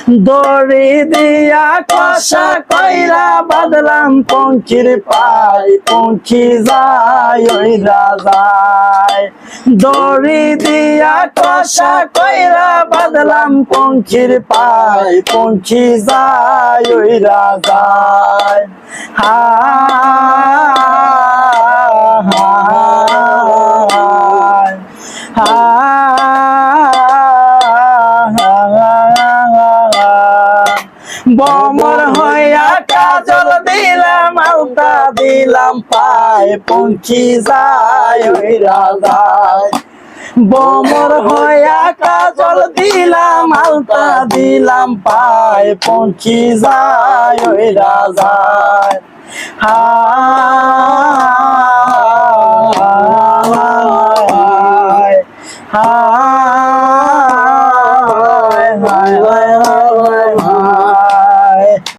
দড়ি দিয়া কষা কইরা বাঁধলাম পঙ্খির পাই, পঙ্খি যায় ওইরা যায়। দড়ি দিয়া কষা কইরা বাঁধলাম পঙ্খির পাই, পঙ্খি যায় ওইরা যায়। বমর হইয়া কাজল দিলাম, আলতা দিলাম পায়, পঙ্খি যায় ওইরা যায়। বমর হইয়া কাজল দিলাম, আলতা দিলাম পায়, পঙ্খি যায় ওইরা যায়। হায় হায় হায় হায় হায় হায়।